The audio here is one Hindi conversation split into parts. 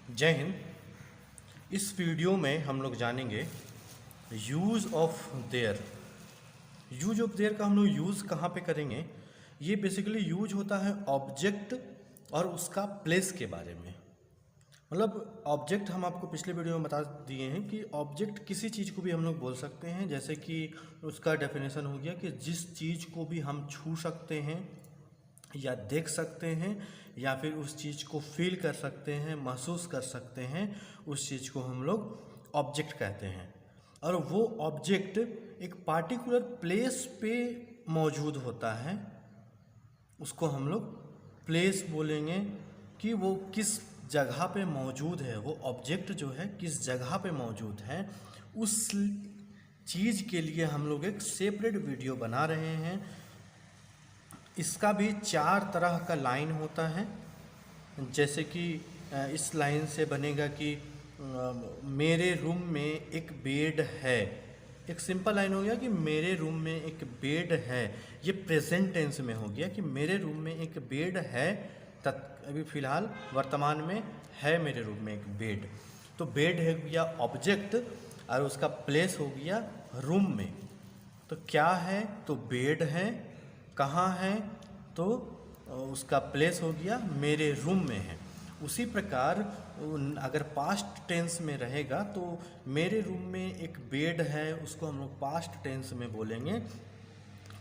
जय हिंद। इस वीडियो में हम लोग जानेंगे use of their. Use of their का हम लोग यूज़ कहाँ पे करेंगे। ये बेसिकली यूज होता है ऑब्जेक्ट और उसका प्लेस के बारे में। मतलब ऑब्जेक्ट हम आपको पिछले वीडियो में बता दिए हैं कि ऑब्जेक्ट किसी चीज़ को भी हम लोग बोल सकते हैं। जैसे कि उसका डेफिनेशन हो गया कि जिस चीज़ को भी हम छू सकते हैं या देख सकते हैं या फिर उस चीज़ को फील कर सकते हैं, महसूस कर सकते हैं, उस चीज़ को हम लोग ऑब्जेक्ट कहते हैं। और वो ऑब्जेक्ट एक पार्टिकुलर प्लेस पे मौजूद होता है, उसको हम लोग प्लेस बोलेंगे कि वो किस जगह पे मौजूद है। वो ऑब्जेक्ट जो है किस जगह पे मौजूद है, उस चीज़ के लिए हम लोग एक सेपरेट वीडियो बना रहे हैं। इसका भी 4 तरह का लाइन होता है। जैसे कि इस लाइन से बनेगा कि मेरे रूम में एक बेड है। एक सिंपल लाइन हो गया कि मेरे रूम में एक बेड है। ये प्रेजेंट टेंस में हो गया कि मेरे रूम में एक बेड है। अभी फ़िलहाल वर्तमान में है मेरे रूम में एक बेड। तो बेड है गया ऑब्जेक्ट और उसका प्लेस हो गया रूम में। तो क्या है, तो बेड है। कहाँ है, तो उसका प्लेस हो गया मेरे रूम में है। उसी प्रकार अगर पास्ट टेंस में रहेगा तो मेरे रूम में एक बेड है, उसको हम लोग पास्ट टेंस में बोलेंगे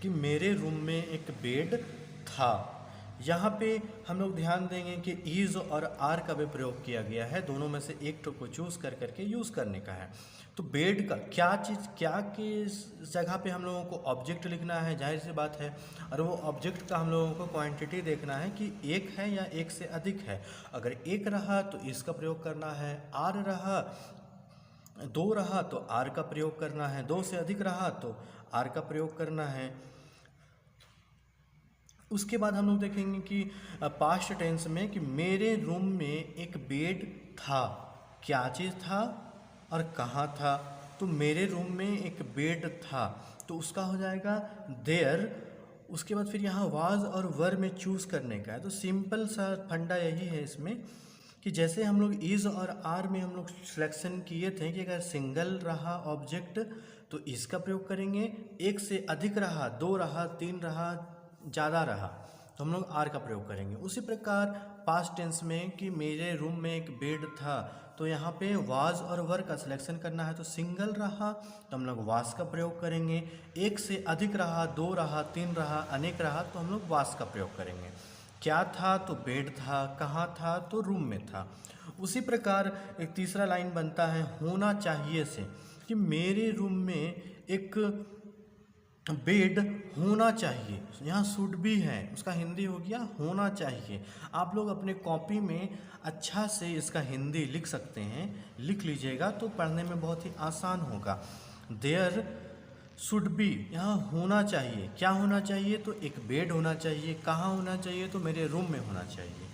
कि मेरे रूम में एक बेड था। यहाँ पे हम लोग ध्यान देंगे कि इज़ और आर का भी प्रयोग किया गया है। दोनों में से एक को चूज़ कर करके यूज़ करने का है। तो बेड का क्या चीज़, क्या किस जगह पे हम लोगों को ऑब्जेक्ट लिखना है, जाहिर सी बात है। और वो ऑब्जेक्ट का हम लोगों को क्वांटिटी देखना है कि एक है या एक से अधिक है। अगर एक रहा तो इसका प्रयोग करना है, आर रहा, 2 रहा तो आर का प्रयोग करना है, 2 से अधिक रहा तो आर का प्रयोग करना है। उसके बाद हम लोग देखेंगे कि पास्ट टेंस में कि मेरे रूम में एक बेड था। क्या चीज़ था और कहाँ था, तो मेरे रूम में एक बेड था, तो उसका हो जाएगा देयर। उसके बाद फिर यहाँ वाज और वर में चूज़ करने का है। तो सिंपल सा फंडा यही है इसमें कि जैसे हम लोग इज़ और आर में हम लोग सिलेक्शन किए थे कि अगर सिंगल रहा ऑब्जेक्ट तो इसका प्रयोग करेंगे, एक से अधिक रहा, 2 रहा, 3 रहा, ज़्यादा रहा तो हम लोग आर का प्रयोग करेंगे। उसी प्रकार पास्ट टेंस में कि मेरे रूम में एक बेड था, तो यहाँ पे वाज और वर का सिलेक्शन करना है। तो सिंगल रहा तो हम लोग वाज का प्रयोग करेंगे, एक से अधिक रहा, 2 रहा, 3 रहा, अनेक रहा तो हम लोग वाज का प्रयोग करेंगे। क्या था, तो बेड था। कहाँ था, तो रूम में था। उसी प्रकार एक तीसरा लाइन बनता है होना चाहिए से कि मेरे रूम में एक बेड होना चाहिए। यहाँ शुड भी है, उसका हिंदी हो गया होना चाहिए। आप लोग अपने कॉपी में अच्छा से इसका हिंदी लिख सकते हैं, लिख लीजिएगा तो पढ़ने में बहुत ही आसान होगा। देयर शुड बी, यहाँ होना चाहिए। क्या होना चाहिए, तो एक बेड होना चाहिए। कहाँ होना चाहिए, तो मेरे रूम में होना चाहिए।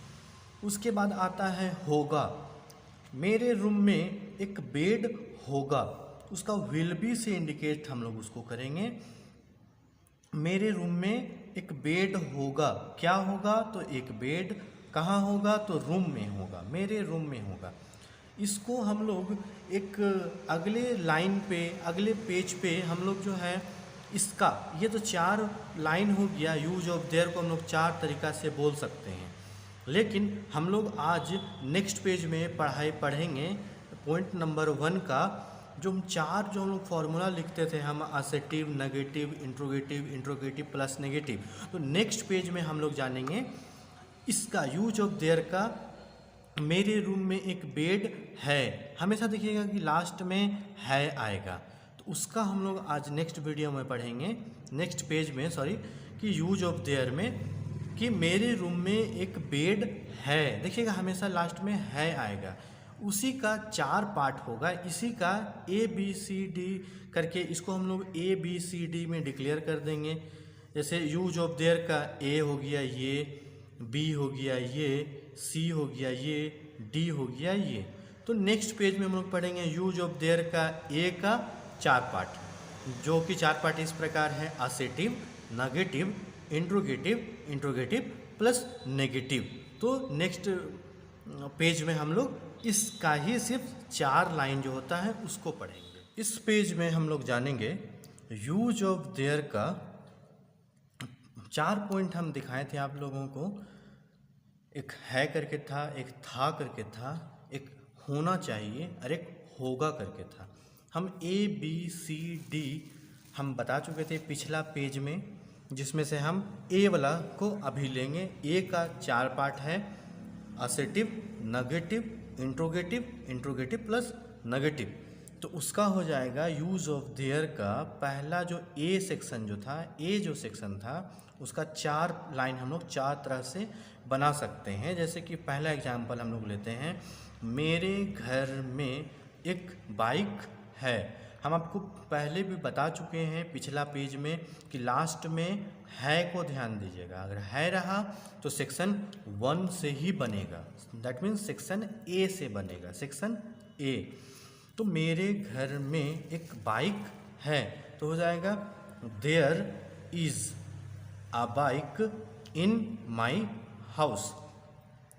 उसके बाद आता है होगा। मेरे रूम में एक बेड होगा, उसका विल बी से इंडिकेट हम लोग उसको करेंगे। मेरे रूम में एक बेड होगा। क्या होगा, तो एक बेड। कहाँ होगा, तो रूम में होगा, मेरे रूम में होगा। इसको हम लोग एक अगले लाइन पे, अगले पेज पे हम लोग जो है इसका, ये तो 4 लाइन हो गया। यूज ऑफ देयर को हम लोग 4 तरीक़ा से बोल सकते हैं, लेकिन हम लोग आज नेक्स्ट पेज में पढ़ेंगे पॉइंट नंबर 1 का। जो हम लोग फॉर्मूला लिखते थे हम, assertive, negative, interrogative, interrogative plus negative. तो नेक्स्ट पेज में हम लोग जानेंगे इसका यूज ऑफ देयर का। मेरे रूम में एक बेड है, हमेशा देखिएगा कि लास्ट में है आएगा, तो उसका हम लोग आज नेक्स्ट वीडियो में पढ़ेंगे, नेक्स्ट पेज में सॉरी, कि यूज ऑफ देयर में कि मेरे रूम में एक बेड है। देखिएगा हमेशा लास्ट में है आएगा। उसी का 4 पार्ट होगा। इसी का ABCD करके इसको हम लोग ABCD में डिक्लेयर कर देंगे। जैसे यूज ऑफ देयर का A हो गया ये, B हो गया ये, C हो गया ये, D हो गया ये। तो नेक्स्ट पेज में हम लोग पढ़ेंगे यूज ऑफ देयर का A का 4 पार्ट, जो कि 4 पार्ट इस प्रकार है: assertive, negative, interrogative, interrogative plus negative. तो नेक्स्ट पेज में हम लोग इसका ही सिर्फ 4 लाइन जो होता है उसको पढ़ेंगे। इस पेज में हम लोग जानेंगे यूज ऑफ देयर का 4 पॉइंट हम दिखाए थे आप लोगों को। एक है करके था, एक था करके था, एक होना चाहिए और एक होगा करके था। हम ABCD हम बता चुके थे पिछला पेज में, जिसमें से हम ए वाला को अभी लेंगे। ए का 4 पार्ट है, assertive, negative, interrogative, interrogative plus negative. तो उसका हो जाएगा यूज ऑफ देयर का पहला जो ए सेक्शन जो था, ए जो सेक्शन था उसका 4 लाइन हम लोग 4 तरह से बना सकते हैं। जैसे कि पहला एग्जाम्पल हम लोग लेते हैं, मेरे घर में एक बाइक है। हम आपको पहले भी बता चुके हैं पिछला पेज में कि लास्ट में है को ध्यान दीजिएगा। अगर है रहा तो सेक्शन 1 से ही बनेगा, दैट मीन्स सेक्शन ए से बनेगा, सेक्शन ए। तो मेरे घर में एक बाइक है तो हो जाएगा there is a bike in my house.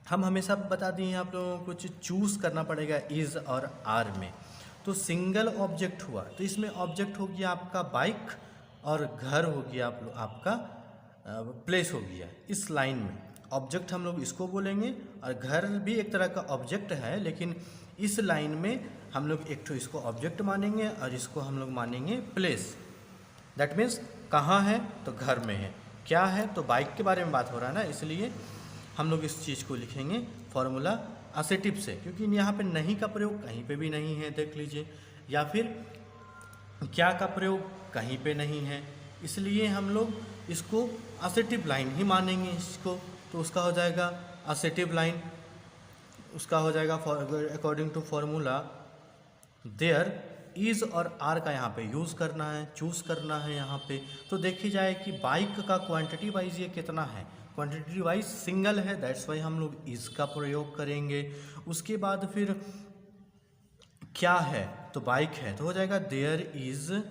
हम हमेशा बता दिए आप लोगों को कुछ चूज़ करना पड़ेगा इज़ और आर में। तो सिंगल ऑब्जेक्ट हुआ तो इसमें ऑब्जेक्ट हो गया आपका बाइक और घर हो गया आपका प्लेस हो गया। इस लाइन में ऑब्जेक्ट हम लोग इसको बोलेंगे और घर भी एक तरह का ऑब्जेक्ट है, लेकिन इस लाइन में हम लोग एक तो इसको ऑब्जेक्ट मानेंगे और इसको हम लोग मानेंगे प्लेस। दैट मीन्स कहाँ है तो घर में है, क्या है तो बाइक के बारे में बात हो रहा है ना, इसलिए हम लोग इस चीज़ को लिखेंगे फॉर्मूला असेटिव से, क्योंकि यहाँ पे नहीं का प्रयोग कहीं पे भी नहीं है, देख लीजिए, या फिर क्या का प्रयोग कहीं पे नहीं है, इसलिए हम लोग इसको असेटिव लाइन ही मानेंगे इसको। तो उसका हो जाएगा असेटिव लाइन, उसका हो जाएगा according to formula there is और आर का यहाँ पे यूज़ करना है, चूज़ करना है यहाँ पे। तो देखी जाए कि बाइक का क्वांटिटी वाइज ये कितना है, क्वांटिटी वाइज सिंगल है, दैट्स वाई हम लोग इज़ का प्रयोग करेंगे। उसके बाद फिर क्या है तो बाइक है तो हो जाएगा देयर इज़ अ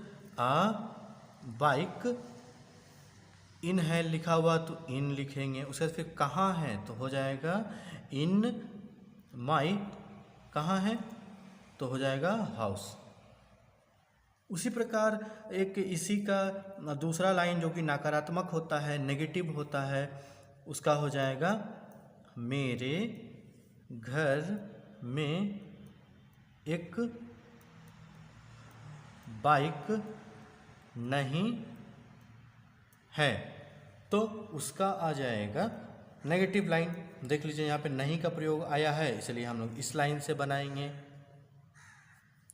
बाइक, इन है लिखा हुआ तो इन लिखेंगे। उसके बाद फिर कहाँ है तो हो जाएगा इन माई, कहाँ है तो हो जाएगा हाउस। उसी प्रकार एक इसी का दूसरा लाइन जो कि नकारात्मक होता है, नेगेटिव होता है, उसका हो जाएगा मेरे घर में एक बाइक नहीं है, तो उसका आ जाएगा नेगेटिव लाइन। देख लीजिए यहाँ पे नहीं का प्रयोग आया है, इसलिए हम लोग इस लाइन से बनाएंगे।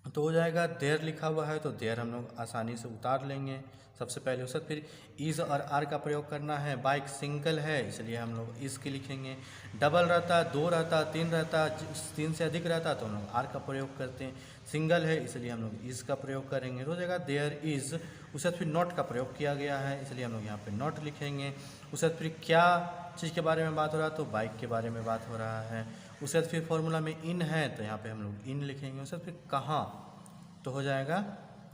तो हो जाएगा देयर लिखा हुआ है तो देयर हम लोग आसानी से उतार लेंगे सबसे पहले। उसके फिर इज़ और आर का प्रयोग करना है, बाइक सिंगल है इसलिए हम लोग इज़ के लिखेंगे। डबल रहता, 2 रहता, 3 रहता, 3 से अधिक रहता तो हम लोग आर का प्रयोग करते हैं। सिंगल है इसलिए हम लोग इज़ का प्रयोग करेंगे। तो हो जाएगा देयर इज़। उसके फिर नॉट का प्रयोग किया गया है इसलिए हम लोग यहाँ पर नॉट लिखेंगे। उसके फिर क्या चीज़ के बारे में बात हो रहा है तो बाइक के बारे में बात हो रहा है। उसके फिर फॉर्मूला में इन है तो यहाँ पे हम लोग इन लिखेंगे। उसके फिर कहाँ तो हो जाएगा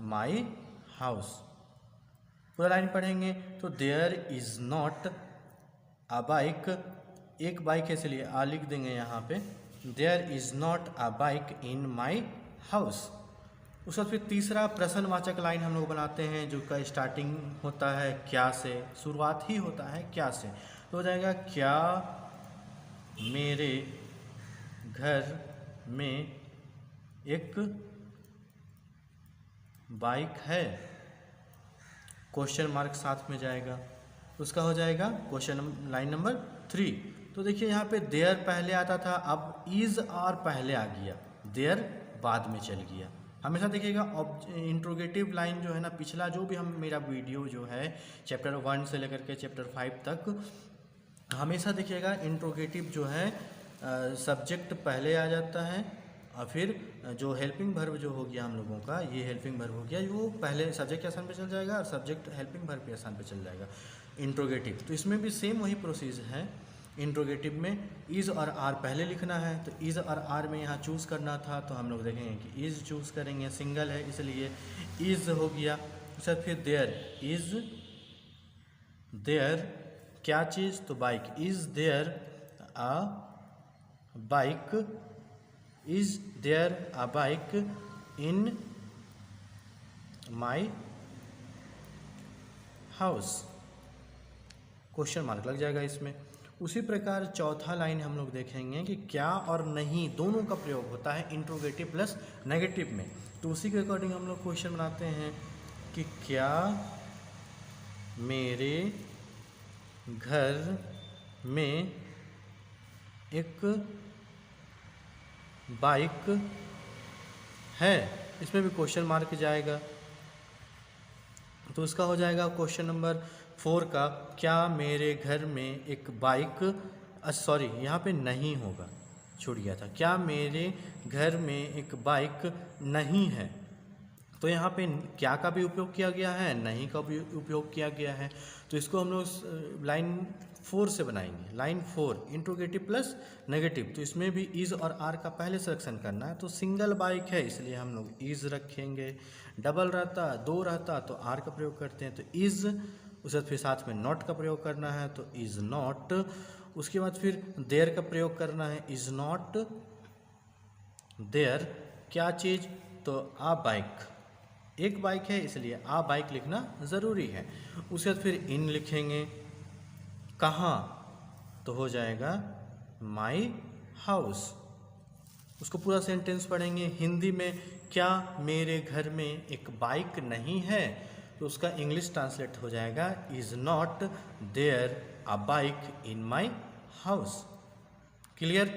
माई हाउस। पूरा लाइन पढ़ेंगे तो there is not a bike, एक बाइक है इसलिए आ लिख देंगे यहाँ पे, there is not a bike in my house. उसके बाद फिर तीसरा प्रश्नवाचक लाइन हम लोग बनाते हैं जो का स्टार्टिंग होता है क्या से, शुरुआत ही होता है क्या से। तो हो जाएगा क्या मेरे घर में एक बाइक है, क्वेश्चन मार्क साथ में जाएगा। उसका हो जाएगा क्वेश्चन लाइन नंबर 3। तो देखिए यहाँ पे देयर पहले आता था, अब इज़ आर पहले आ गया, देयर बाद में चल गया। हमेशा देखिएगा इंट्रोगेटिव लाइन जो है ना, पिछला जो भी हम मेरा वीडियो जो है चैप्टर 1 से लेकर के चैप्टर 5 तक, हमेशा देखिएगा इंट्रोगेटिव जो है सब्जेक्ट पहले आ जाता है और फिर जो हेल्पिंग वर्ब जो हो गया हम लोगों का, ये हेल्पिंग वर्ब हो गया, वो पहले सब्जेक्ट के स्थान पे चल जाएगा और सब्जेक्ट हेल्पिंग वर्ब के स्थान पे चल जाएगा इंट्रोगेटिव। तो इसमें भी सेम वही प्रोसेस है। इंट्रोगेटिव में इज़ और आर पहले लिखना है, तो इज़ और आर में यहाँ चूज़ करना था तो हम लोग देखेंगे कि इज़ चूज़ करेंगे, सिंगल है इसलिए इज़ हो गया। सर फिर देयर इज़, देयर क्या चीज़ तो bike, is there a bike, is there a bike in my house, question mark लग जाएगा इसमें। उसी प्रकार चौथा लाइन हम लोग देखेंगे कि क्या और नहीं दोनों का प्रयोग होता है इंट्रोगेटिव प्लस नेगेटिव में। तो उसी के अकॉर्डिंग हम लोग क्वेश्चन बनाते हैं कि क्या मेरे घर में एक बाइक है, इसमें भी क्वेश्चन मार्क जाएगा। तो इसका हो जाएगा क्वेश्चन नंबर 4 का, क्या मेरे घर में एक बाइक, सॉरी यहाँ पे नहीं होगा, छूट गया था, क्या मेरे घर में एक बाइक नहीं है। तो यहाँ पे क्या का भी उपयोग किया गया है, नहीं का भी उपयोग किया गया है। तो इसको हम लोग लाइन 4 से बनाएंगे। लाइन 4 इंट्रोगेटिव प्लस नेगेटिव, तो इसमें भी इज और आर का पहले सिलेक्शन करना है। तो सिंगल बाइक है इसलिए हम लोग इज रखेंगे, डबल रहता, दो रहता तो आर का प्रयोग करते हैं, तो इज, उसके बाद फिर साथ में नॉट का प्रयोग करना है तो इज नॉट, उसके बाद फिर देयर का प्रयोग करना है, इज नॉट देयर क्या चीज़, तो आ बाइक, एक बाइक है इसलिए आ बाइक लिखना ज़रूरी है। उसके बाद फिर इन लिखेंगे, कहाँ, तो हो जाएगा माई हाउस। उसको पूरा सेंटेंस पढ़ेंगे हिंदी में, क्या मेरे घर में एक बाइक नहीं है, तो उसका इंग्लिश ट्रांसलेट हो जाएगा, is not there a bike in my house. Clear.